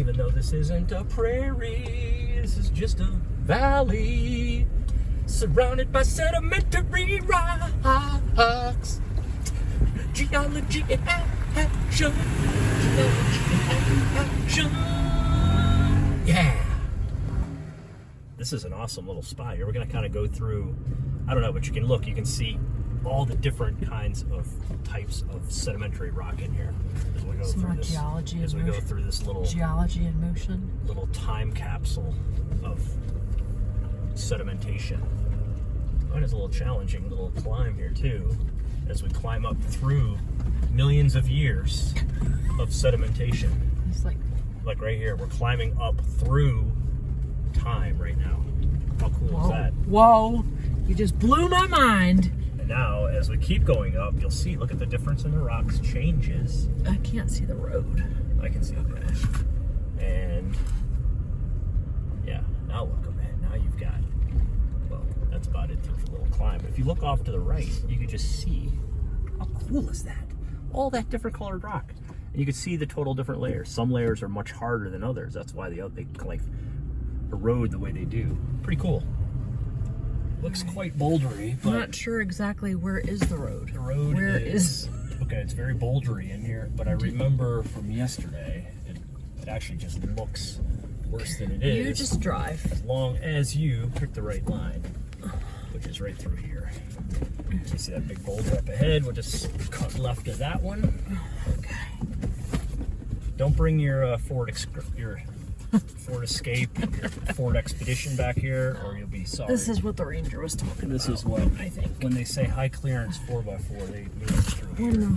Even though this isn't a prairie, this is just a valley surrounded by sedimentary rocks. Geology in action. Geology in action. Yeah. This is an awesome little spot here. We're going to kind of go through, I don't know, but you can see all the different kinds of types of sedimentary rock in here as we go Some through more this. geology As we go through this little geology in motion, little time capsule of sedimentation. Mine is a little challenging little climb here too, as we climb up through millions of years of sedimentation. it's like right here, we're climbing up through time right now. How cool is that? Whoa, you just blew my mind. And now, as we keep going up, you'll see, look at the difference in the rocks changes. I can't see the road. I can see the road. And yeah, now look, man, now you've got, well, that's about it for a little climb. But if you look off to the right, you can just see, how cool is that? All that different colored rock. And you can see the total different layers. Some layers are much harder than others. That's why they like erode the way they do. Pretty cool. Looks quite bouldery, but I'm not sure exactly where is the road. the road Where is okay, it's very bouldery in here, but I remember from yesterday, it actually just looks worse than it is. You just drive. As long as you pick the right line, which is right through here. You see that big boulder up ahead? We'll just cut left of that one. Okay. Don't bring your Ford Escape, your Ford Expedition back here, or you'll be sorry. This is what the Ranger was talking about. This is what I think. when they say high clearance 4x4, they mean it's through here.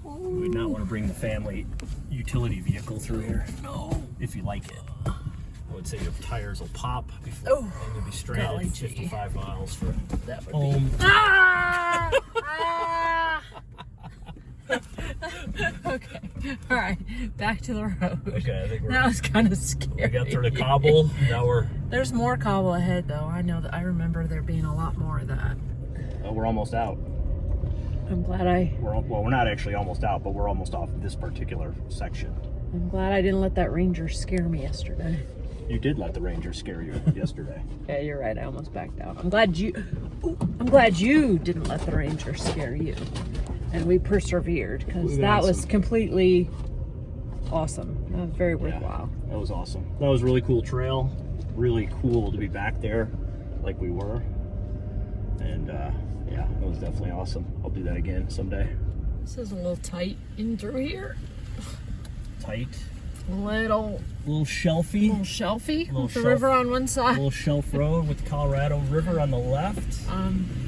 We would not want to bring the family utility vehicle through here. No. If you like it. I would say your tires will pop before and you'll be stranded golly gee. 55 miles for That would home. be. Ah! Ah! Okay. All right. Back to the road. Okay, I think we're. That was kind of scary. We got through the cobble. Now we're. There's more cobble ahead, though. I know that. I remember there being a lot more of that. We're almost out. I'm glad We're not actually almost out, but we're almost off this particular section. I'm glad I didn't let that Ranger scare me yesterday. You did let the Ranger scare you yesterday. Yeah, you're right. I almost backed out. I'm glad you didn't let the Ranger scare you, and we persevered because that was completely awesome. That was very worthwhile. Yeah, that was awesome. That was a really cool trail. Really cool to be back there, like we were. And yeah, it was definitely awesome. I'll do that again someday. This is a little tight in through here. Tight. Little shelfy. little shelfy Little with the shelf- river on one A side. little shelf road with the Colorado River on the left.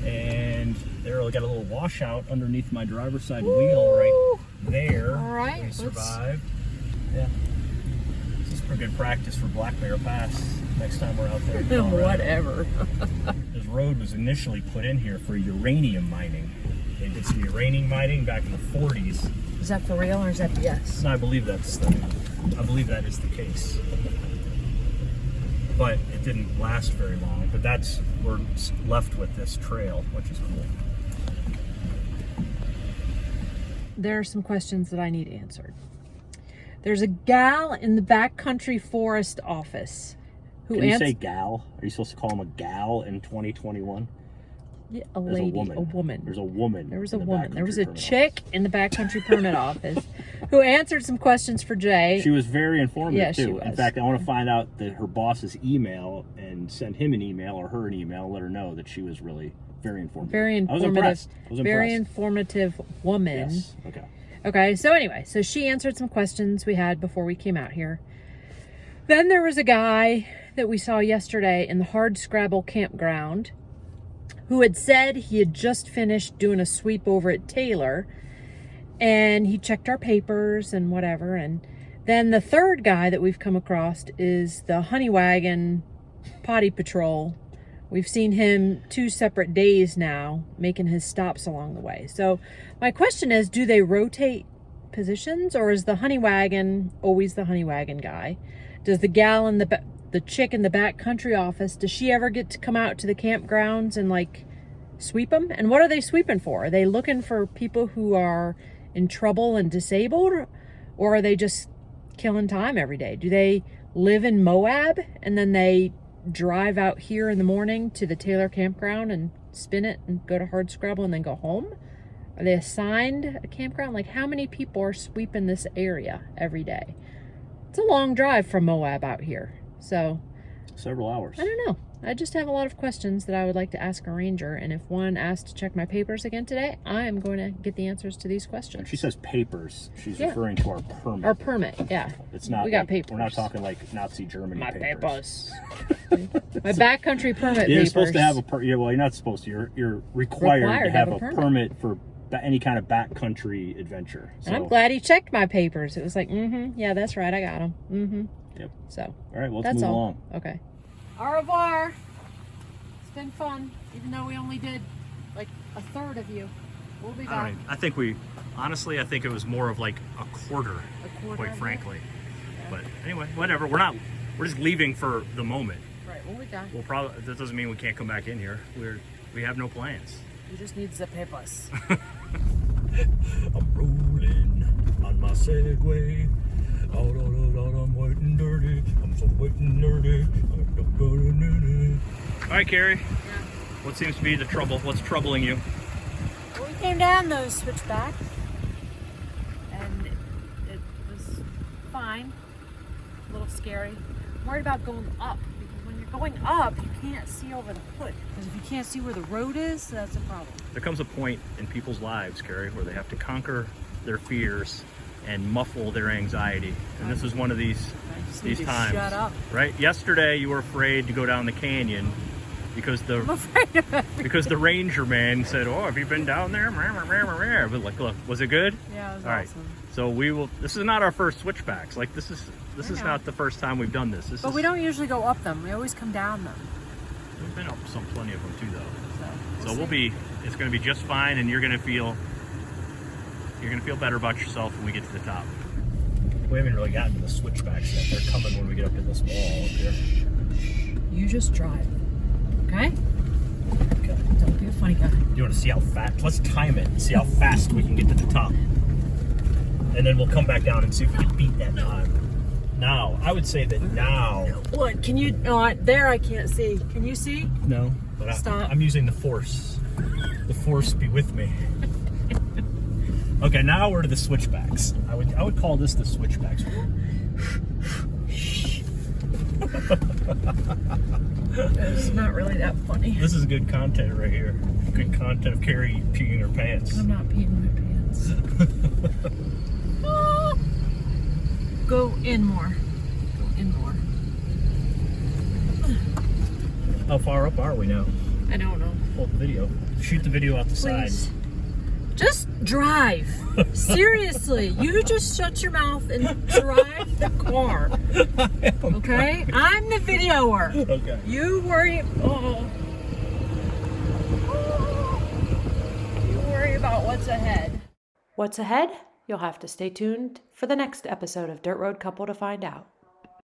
And there we got a little washout underneath my driver's side wheel right there. All right, We survived. Yeah. This is pretty good practice for Black Bear Pass next time we're out there. in Colorado. Whatever. This road was initially put in here for uranium mining. They did some uranium mining back in the 40s. Is that for real or is that BS? And I believe that is the case. But it didn't last very long. But we're left with this trail, which is cool. There are some questions that I need answered. There's a gal in the backcountry forest office who Can you say gal? Are you supposed to call him a gal in 2021? Yeah, There's a woman. There's a woman. There was in a the woman. There was a backcountry permit chick in the backcountry permit office who answered some questions for Jay. She was very informative Yeah, she too. was. In fact, I want to find out her boss's email and send him an email or her an email, let her know that she was really very informative. Very informative. I was impressed. Very informative woman. Yes. Okay. Okay, so anyway, so she answered some questions we had before we came out here. Then there was a guy that we saw yesterday in the Hardscrabble Campground who had said he had just finished doing a sweep over at Taylor, and he checked our papers and whatever. And then the third guy that we've come across is the Honey Wagon Potty Patrol. We've seen him 2 separate days now, making his stops along the way. So my question is, do they rotate positions, or is the Honey Wagon always the Honey Wagon guy? Does the gal in the chick in the backcountry office, does she ever get to come out to the campgrounds and like sweep them? And what are they sweeping for? Are they looking for people who are in trouble and disabled, or are they just killing time every day? Do they live in Moab and then they drive out here in the morning to the Taylor Campground and spin it and go to Hardscrabble and then go home? Are they assigned a campground? Like, how many people are sweeping this area every day? It's a long drive from Moab out here. So, several hours. I don't know. I just have a lot of questions that I would like to ask a ranger. And if one asks to check my papers again today, I am going to get the answers to these questions. When she says papers, she's referring to our permit. Our permit, yeah. It's not. We got like, papers. We're not talking like Nazi Germany My papers. My backcountry permit You're papers. supposed to have a well, you're not supposed to. You're required to have a permit for any kind of backcountry adventure. So. And I'm glad he checked my papers. It was like, yeah, that's right, I got them. Yep. So. All right, well, let's move along. Okay. Au revoir. It's been fun, even though we only did like a third of you. We'll be back. I think honestly, I think it was more of like a quarter quite frankly. Yeah. But anyway, whatever. We're just leaving for the moment. Right, we'll be back. We'll probably, that doesn't mean we can't come back in here. We have no plans. We just need the papers. I'm rolling on my Segway. I'm wet and dirty. I'm so wet and dirty. All right, Carrie. Yeah. What seems to be the trouble? What's troubling you? Well, we came down those switchbacks, and it was fine. A little scary. I'm worried about going up, because when you're going up, you can't see over the hood. Because if you can't see where the road is, that's a problem. There comes a point in people's lives, Carrie, where they have to conquer their fears and muffle their anxiety. And this is one of these times. Shut up. Right? Yesterday you were afraid to go down the canyon because I'm afraid of everything. because the ranger man said, "Oh, have you been down there?" But like, look, was it good? Yeah, it was All right. awesome. So we will. This is not our first switchbacks. Like this is not the first time we've done this. But we don't usually go up them. We always come down them. We've been up plenty of them too, though. So we'll be. It's going to be just fine, and you're going to feel better about yourself when we get to the top. We haven't really gotten to the switchbacks yet. They're coming when we get up to this wall up here. You just drive, okay? Okay. Don't be a funny guy. You want to see how fast? Let's time it and see how fast we can get to the top. And then we'll come back down and see if we can beat that time. Now, I would say that now. What? Can you? No, there I can't see. Can you see? No, but Stop. I'm using the force. The force be with me. Okay, now we're to the switchbacks. I would call this the switchbacks. It's not really that funny. This is good content right here. Good content of Carrie peeing her pants. I'm not peeing my pants. Oh. Go in more. Go in more. How far up are we now? I don't know. Hold the video. Shoot the video out the Please. side. Just drive. Seriously, you just shut your mouth and drive the car. Okay? I'm the videoer. Okay. You worry. You worry about what's ahead. What's ahead? You'll have to stay tuned for the next episode of Dirt Road Couple to find out.